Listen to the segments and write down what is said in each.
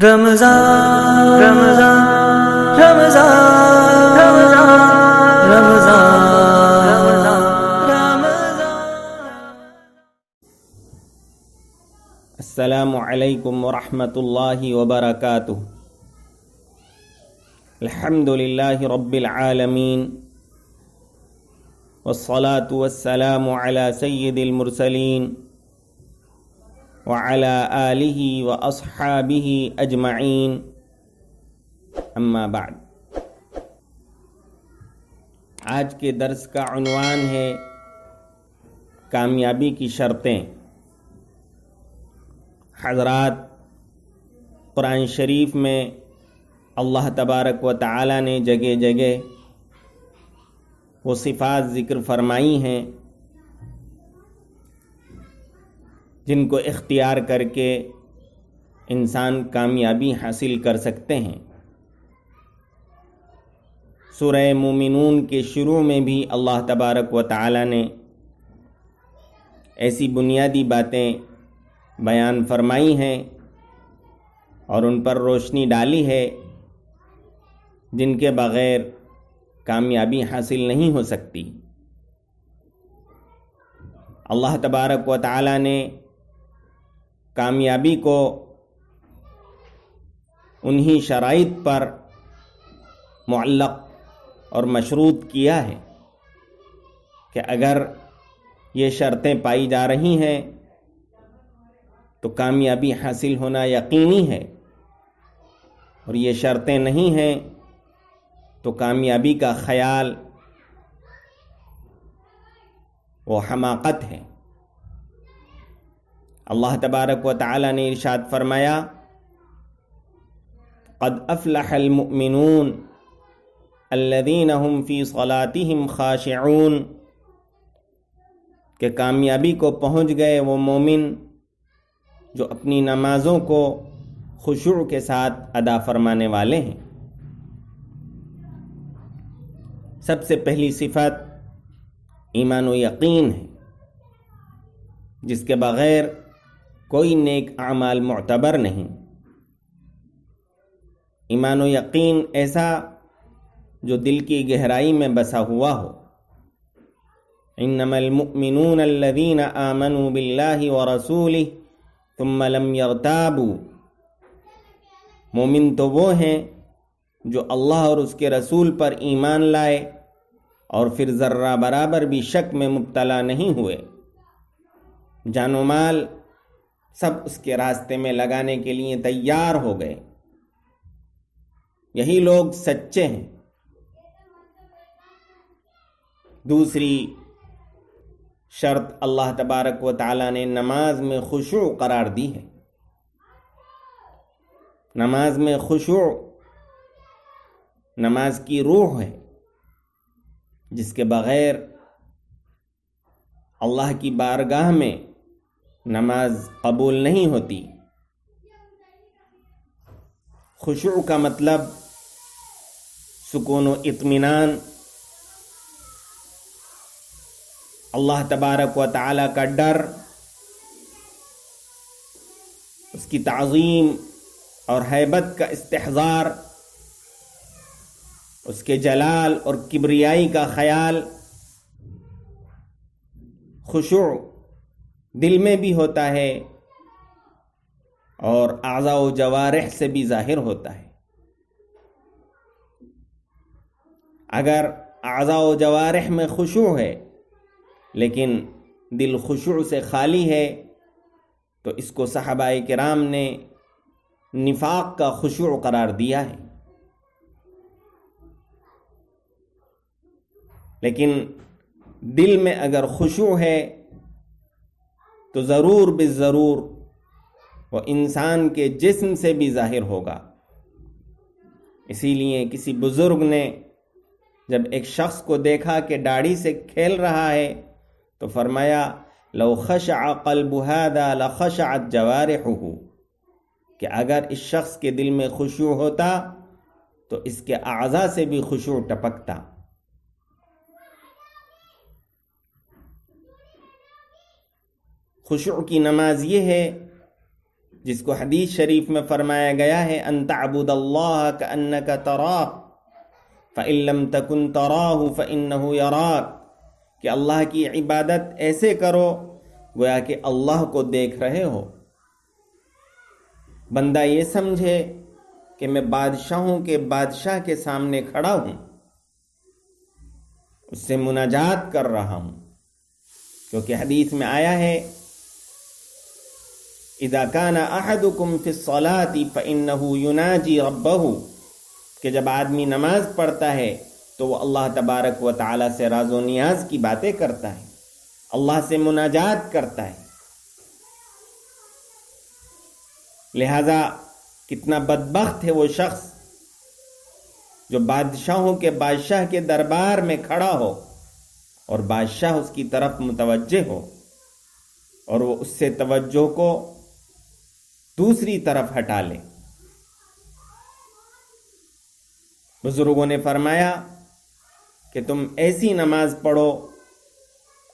رمضان رمضان رمضان رمضان رمضان السلام علیکم ورحمۃ اللہ وبرکاتہ۔ الحمد للہ رب العالمین والصلاة والسلام علی سید المرسلین وعلی آلہ واصحابہ اجمعین، اما بعد۔ آج کے درس کا عنوان ہے کامیابی کی شرطیں۔ حضرات، قرآن شریف میں اللہ تبارک و تعالی نے جگہ جگہ وہ صفات ذکر فرمائی ہیں جن کو اختیار کر کے انسان کامیابی حاصل کر سکتے ہیں۔ سورہ مومنون کے شروع میں بھی اللہ تبارک و تعالی نے ایسی بنیادی باتیں بیان فرمائی ہیں اور ان پر روشنی ڈالی ہے جن کے بغیر کامیابی حاصل نہیں ہو سکتی۔ اللہ تبارک و تعالی نے کامیابی کو انہی شرائط پر معلق اور مشروط کیا ہے کہ اگر یہ شرطیں پائی جا رہی ہیں تو کامیابی حاصل ہونا یقینی ہے، اور یہ شرطیں نہیں ہیں تو کامیابی کا خیال وہ حماقت ہے۔ اللہ تبارک و تعالی نے ارشاد فرمایا، قد افلح المؤمنون الذین هم فی صلاتهم خاشعون، کہ کامیابی کو پہنچ گئے وہ مومن جو اپنی نمازوں کو خشوع کے ساتھ ادا فرمانے والے ہیں۔ سب سے پہلی صفت ایمان و یقین ہے، جس کے بغیر کوئی نیک اعمال معتبر نہیں۔ ایمان و یقین ایسا جو دل کی گہرائی میں بسا ہوا ہو۔ انما المؤمنون الذین آمنوا باللہ ورسولہ ثم لم یرتابوا، مومن تو وہ ہیں جو اللہ اور اس کے رسول پر ایمان لائے اور پھر ذرہ برابر بھی شک میں مبتلا نہیں ہوئے، جان و مال سب اس کے راستے میں لگانے کے لیے تیار ہو گئے۔ یہی لوگ سچے ہیں۔ دوسری شرط اللہ تبارک و تعالی نے نماز میں خشوع قرار دی ہے۔ نماز میں خشوع نماز کی روح ہے، جس کے بغیر اللہ کی بارگاہ میں نماز قبول نہیں ہوتی۔ خشوع کا مطلب سکون و اطمینان، اللہ تبارک و تعالی کا ڈر، اس کی تعظیم اور ہیبت کا استحضار، اس کے جلال اور کبریائی کا خیال۔ خشوع دل میں بھی ہوتا ہے اور اعضاء و جوارح سے بھی ظاہر ہوتا ہے۔ اگر اعضاء و جوارح میں خشوع ہے لیکن دل خشوع سے خالی ہے تو اس کو صحابہ کرام نے نفاق کا خشوع قرار دیا ہے۔ لیکن دل میں اگر خشوع ہے تو ضرور بالضرور وہ انسان کے جسم سے بھی ظاہر ہوگا۔ اسی لیے کسی بزرگ نے جب ایک شخص کو دیکھا کہ داڑھی سے کھیل رہا ہے تو فرمایا، لو خشع قلب هذا لخشعت جوارحه، کہ اگر اس شخص کے دل میں خشوع ہوتا تو اس کے اعضاء سے بھی خشوع ٹپکتا۔ خشوع کی نماز یہ ہے جس کو حدیث شریف میں فرمایا گیا ہے ان تعبد اللہ کأنک تراہ فإن لم تکن تراہ فإنہ یراک، کہ اللہ کی عبادت ایسے کرو گویا کہ اللہ کو دیکھ رہے ہو۔ بندہ یہ سمجھے کہ میں بادشاہوں کے بادشاہ کے سامنے کھڑا ہوں، اس سے مناجات کر رہا ہوں، کیونکہ حدیث میں آیا ہے اذا کان احدکم فی الصلاۃ فانہ یناجی ربہ، کہ جب آدمی نماز پڑھتا ہے تو وہ اللہ تبارک و تعالی سے راز و نیاز کی باتیں کرتا ہے، اللہ سے مناجات کرتا ہے۔ لہذا کتنا بدبخت ہے وہ شخص جو بادشاہوں کے بادشاہ کے دربار میں کھڑا ہو اور بادشاہ اس کی طرف متوجہ ہو اور وہ اس سے توجہ کو دوسری طرف ہٹا لے۔ بزرگوں نے فرمایا کہ تم ایسی نماز پڑھو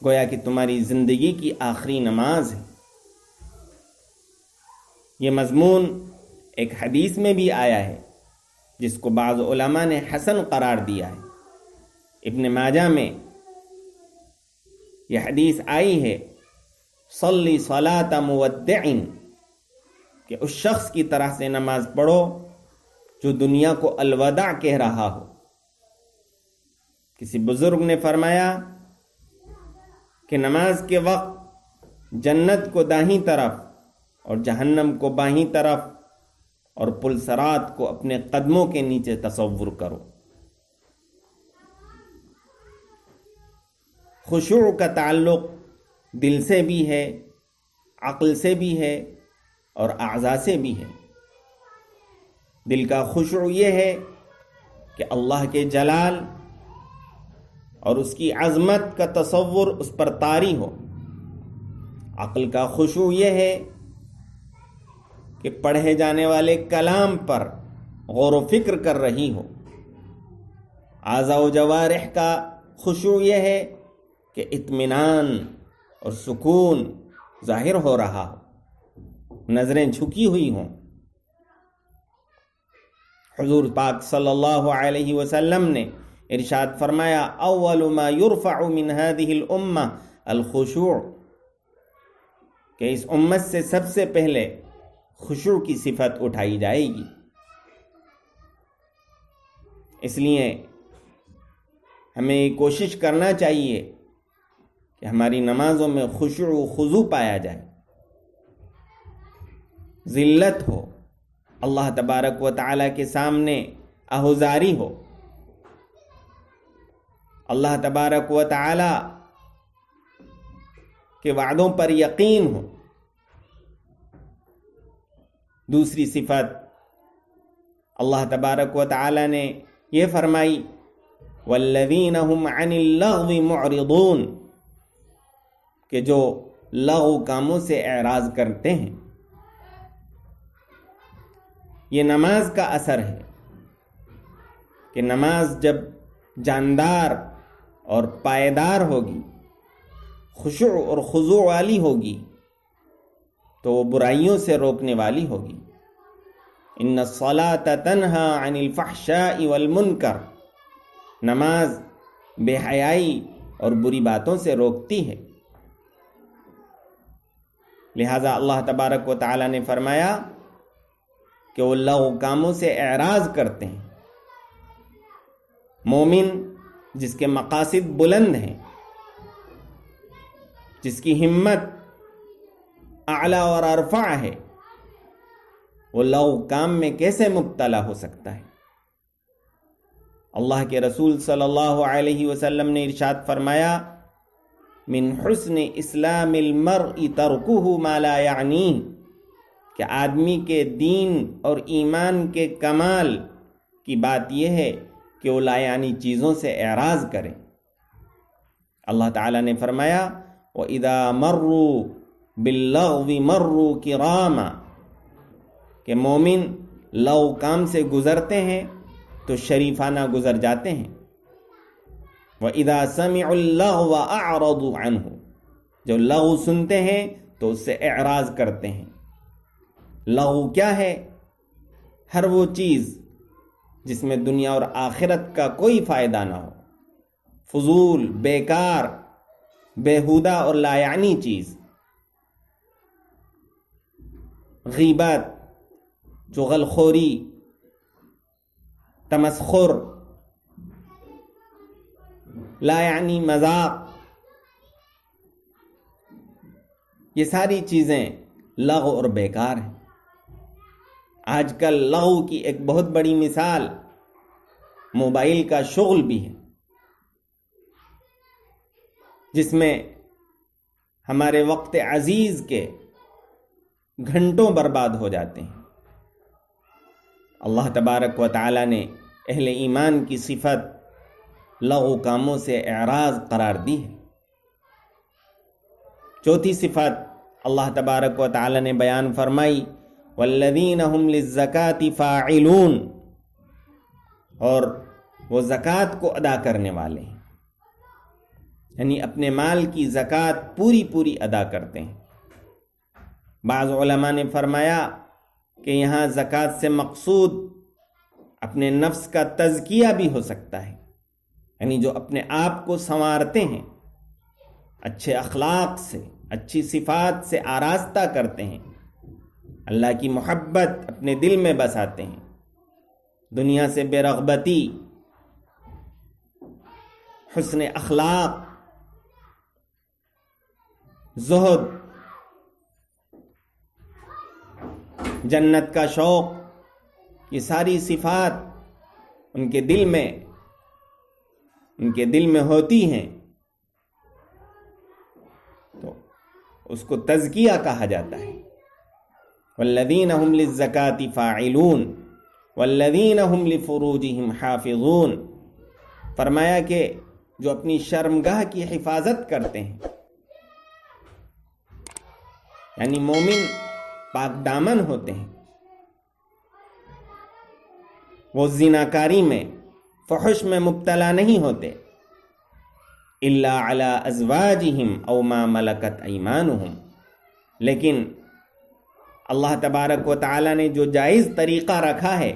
گویا کہ تمہاری زندگی کی آخری نماز ہے۔ یہ مضمون ایک حدیث میں بھی آیا ہے جس کو بعض علماء نے حسن قرار دیا ہے۔ ابن ماجہ میں یہ حدیث آئی ہے صلی صلاۃ مودع، کہ اس شخص کی طرح سے نماز پڑھو جو دنیا کو الوداع کہہ رہا ہو۔ کسی بزرگ نے فرمایا کہ نماز کے وقت جنت کو دائیں طرف اور جہنم کو بائیں طرف اور پلسرات کو اپنے قدموں کے نیچے تصور کرو۔ خشوع کا تعلق دل سے بھی ہے، عقل سے بھی ہے اور اعضاء سے بھی ہے۔ دل کا خشوع یہ ہے کہ اللہ کے جلال اور اس کی عظمت کا تصور اس پر طاری ہو۔ عقل کا خشوع یہ ہے کہ پڑھے جانے والے کلام پر غور و فکر کر رہی ہو۔ اعضاء و جوارح کا خشوع یہ ہے کہ اطمینان اور سکون ظاہر ہو رہا ہو، نظریں جھکی ہوئی ہوں۔ حضور پاک صلی اللہ علیہ وسلم نے ارشاد فرمایا اول ما یرفع من هذه الامہ الخشوع، کہ اس امت سے سب سے پہلے خشوع کی صفت اٹھائی جائے گی۔ اس لیے ہمیں کوشش کرنا چاہیے کہ ہماری نمازوں میں خشوع و خضوع پایا جائے، ذلت ہو، اللہ تبارک و تعالی کے سامنے آہوزاری ہو، اللہ تبارک و تعالی کے وعدوں پر یقین ہو۔ دوسری صفت اللہ تبارک و تعالی نے یہ فرمائی والذین هم عن اللغو معرضون، کہ جو لغو کاموں سے اعراض کرتے ہیں۔ یہ نماز کا اثر ہے کہ نماز جب جاندار اور پائیدار ہوگی، خشوع اور خضوع والی ہوگی، تو وہ برائیوں سے روکنے والی ہوگی۔ ان الصلاۃ تنہی عن الفحشاء والمنکر، نماز بے حیائی اور بری باتوں سے روکتی ہے۔ لہذا اللہ تبارک و تعالی نے فرمایا کہ وہ لغو کاموں سے اعراض کرتے ہیں۔ مومن جس کے مقاصد بلند ہیں، جس کی ہمت اعلیٰ اور ارفع ہے، وہ لغو کام میں کیسے مبتلا ہو سکتا ہے؟ اللہ کے رسول صلی اللہ علیہ وسلم نے ارشاد فرمایا من حسن اسلام المرء ترکہ ما لا یعنیہ، کہ آدمی کے دین اور ایمان کے کمال کی بات یہ ہے کہ وہ لا یعنی چیزوں سے اعراض کریں۔ اللہ تعالیٰ نے فرمایا وَإِذَا مَرُّوا بِاللَّغْوِ مَرُّوا كِرَامًا، کہ مومن لغو کام سے گزرتے ہیں تو شریفانہ گزر جاتے ہیں۔ وَإِذَا سَمِعُوا اللَّغْوَ أَعْرَضُوا عَنْهُ، جو لغو سنتے ہیں تو اس سے اعراض کرتے ہیں۔ لغو کیا ہے؟ ہر وہ چیز جس میں دنیا اور آخرت کا کوئی فائدہ نہ ہو، فضول، بیکار، بیہودہ اور لا یعنی چیز۔ غیبت، چغلخوری، تمسخر، لا یعنی مذاق، یہ ساری چیزیں لغو اور بیکار ہیں۔ آج کل لغو کی ایک بہت بڑی مثال موبائل کا شغل بھی ہے، جس میں ہمارے وقت عزیز کے گھنٹوں برباد ہو جاتے ہیں۔ اللہ تبارک و تعالی نے اہل ایمان کی صفت لغو کاموں سے اعراض قرار دی ہے۔ چوتھی صفت اللہ تبارک و تعالی نے بیان فرمائی، والذین هم للزکاة فاعلون، اور وہ زکوٰۃ کو ادا کرنے والے ہیں، یعنی اپنے مال کی زکوٰۃ پوری پوری ادا کرتے ہیں۔ بعض علماء نے فرمایا کہ یہاں زکوٰۃ سے مقصود اپنے نفس کا تزکیہ بھی ہو سکتا ہے، یعنی جو اپنے آپ کو سنوارتے ہیں، اچھے اخلاق سے، اچھی صفات سے آراستہ کرتے ہیں، اللہ کی محبت اپنے دل میں بساتے ہیں، دنیا سے بے رغبتی، حسن اخلاق، زہد، جنت کا شوق، یہ ساری صفات ان کے دل میں ہوتی ہیں، تو اس کو تزکیہ کہا جاتا ہے۔ والذین هم للزکاة فاعلون والذین هم لفروجهم حافظون، فرمایا کہ جو اپنی شرمگاہ کی حفاظت کرتے ہیں، یعنی مومن پاک دامن ہوتے ہیں، وہ زناکاری میں، فحش میں مبتلا نہیں ہوتے، الا علی ازواجہم او ما ملکت ایمانہم، لیکن اللہ تبارک و تعالی نے جو جائز طریقہ رکھا ہے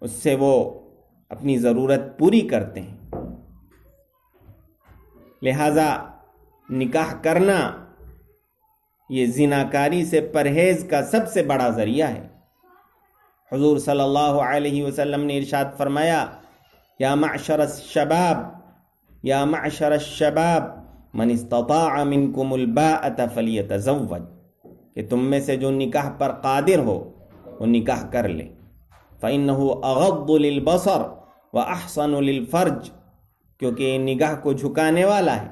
اس سے وہ اپنی ضرورت پوری کرتے ہیں۔ لہذا نکاح کرنا یہ زناکاری سے پرہیز کا سب سے بڑا ذریعہ ہے۔ حضور صلی اللہ علیہ وسلم نے ارشاد فرمایا، یا معشر الشباب من استطاع منکم الباءۃ فلیتزوج، کہ تم میں سے جو نکاح پر قادر ہو وہ نکاح کر لے، فإنہ اغض للبصر واحسن للفرج، کیونکہ یہ نگاہ کو جھکانے والا ہے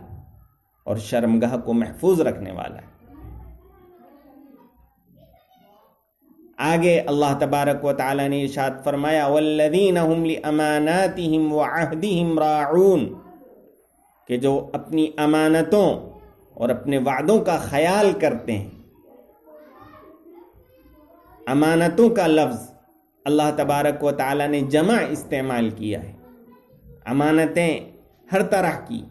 اور شرمگاہ کو محفوظ رکھنے والا ہے۔ آگے اللہ تبارک و تعالی نے ارشاد فرمایا، والذین هم لأماناتهم وعہدهم راعون، کہ جو اپنی امانتوں اور اپنے وعدوں کا خیال کرتے ہیں۔ امانتوں کا لفظ اللہ تبارک و تعالی نے جمع استعمال کیا ہے۔ امانتیں ہر طرح کی،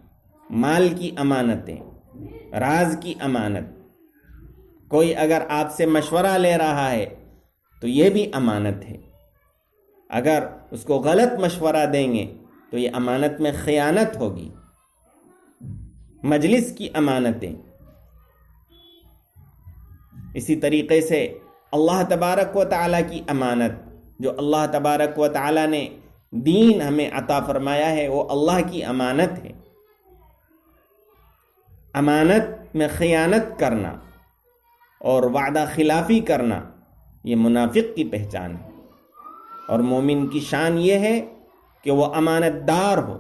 مال کی امانتیں، راز کی امانت، کوئی اگر آپ سے مشورہ لے رہا ہے تو یہ بھی امانت ہے، اگر اس کو غلط مشورہ دیں گے تو یہ امانت میں خیانت ہوگی۔ مجلس کی امانتیں، اسی طریقے سے اللہ تبارک و تعالیٰ کی امانت، جو اللہ تبارک و تعالیٰ نے دین ہمیں عطا فرمایا ہے، وہ اللہ کی امانت ہے۔ امانت میں خیانت کرنا اور وعدہ خلافی کرنا یہ منافق کی پہچان ہے، اور مومن کی شان یہ ہے کہ وہ امانت دار ہو۔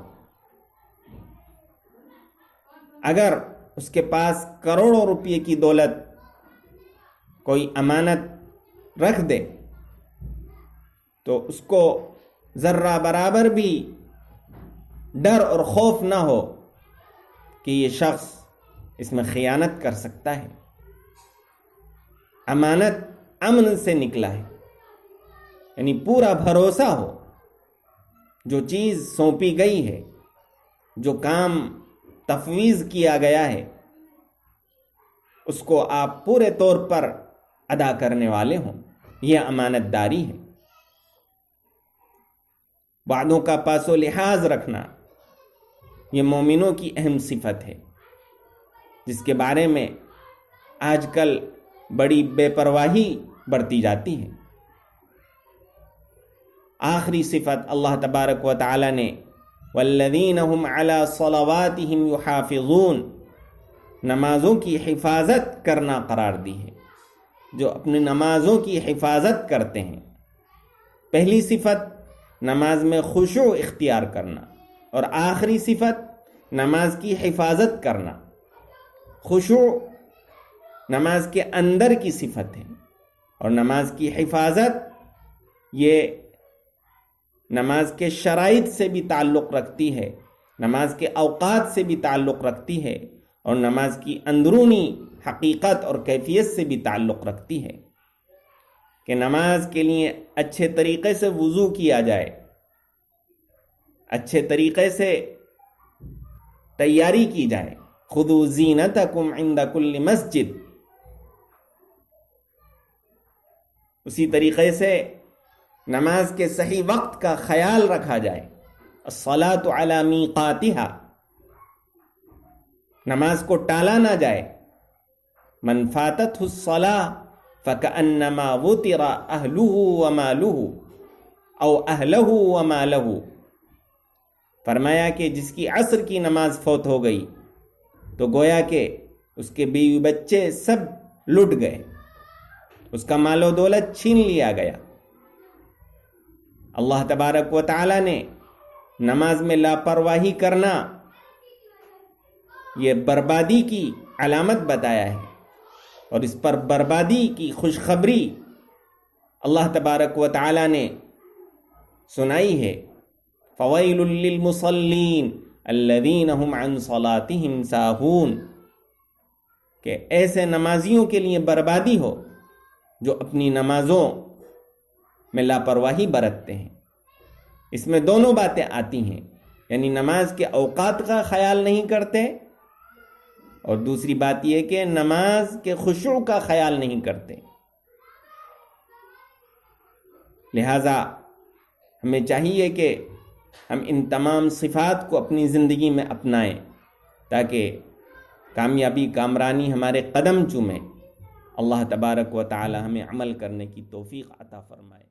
اگر اس کے پاس کروڑوں روپے کی دولت کوئی امانت رکھ دے تو اس کو ذرہ برابر بھی ڈر اور خوف نہ ہو کہ یہ شخص اس میں خیانت کر سکتا ہے۔ امانت امن سے نکلا ہے، یعنی پورا بھروسہ ہو، جو چیز سونپی گئی ہے، جو کام تفویض کیا گیا ہے، اس کو آپ پورے طور پر ادا کرنے والے ہوں. یہ امانت داری ہے. وعدوں کا پاس و لحاظ رکھنا یہ مومنوں کی اہم صفت ہے، جس کے بارے میں آج کل بڑی بے پرواہی برتی جاتی ہے. آخری صفت اللہ تبارک و تعالی نے والذین هم علی صلواتہم یحافظون، نمازوں کی حفاظت کرنا قرار دی ہے، جو اپنی نمازوں کی حفاظت کرتے ہیں. پہلی صفت نماز میں خشوع اختیار کرنا، اور آخری صفت نماز کی حفاظت کرنا. خشوع نماز کے اندر کی صفت ہے، اور نماز کی حفاظت یہ نماز کے شرائط سے بھی تعلق رکھتی ہے، نماز کے اوقات سے بھی تعلق رکھتی ہے، اور نماز کی اندرونی حقیقت اور کیفیت سے بھی تعلق رکھتی ہے. کہ نماز کے لیے اچھے طریقے سے وضو کیا جائے، اچھے طریقے سے تیاری کی جائے. خذوا زینتکم عند کل مسجد. اسی طریقے سے نماز کے صحیح وقت کا خیال رکھا جائے. الصلاۃ علی میقاتہا، نماز کو ٹالا نہ جائے. من فاتتہ الصلاۃ فکأنما وطر اہلہ ومالہ او اہلہ ومالہ. فرمایا کہ جس کی عصر کی نماز فوت ہو گئی تو گویا کہ اس کے بیوی بچے سب لٹ گئے، اس کا مال و دولت چھین لیا گیا. اللہ تبارک و تعالی نے نماز میں لاپرواہی کرنا یہ بربادی کی علامت بتایا ہے، اور اس پر بربادی کی خوشخبری اللہ تبارک و تعالی نے سنائی ہے. فویل للمصلین الذین هم عن صلاتهم ساہون، کہ ایسے نمازیوں کے لیے بربادی ہو جو اپنی نمازوں میں لاپرواہی برتتے ہیں. اس میں دونوں باتیں آتی ہیں، یعنی نماز کے اوقات کا خیال نہیں کرتے، اور دوسری بات یہ کہ نماز کے خشوع کا خیال نہیں کرتے. لہذا ہمیں چاہیے کہ ہم ان تمام صفات کو اپنی زندگی میں اپنائیں تاکہ کامیابی کامرانی ہمارے قدم چومیں. اللہ تبارک و تعالی ہمیں عمل کرنے کی توفیق عطا فرمائے.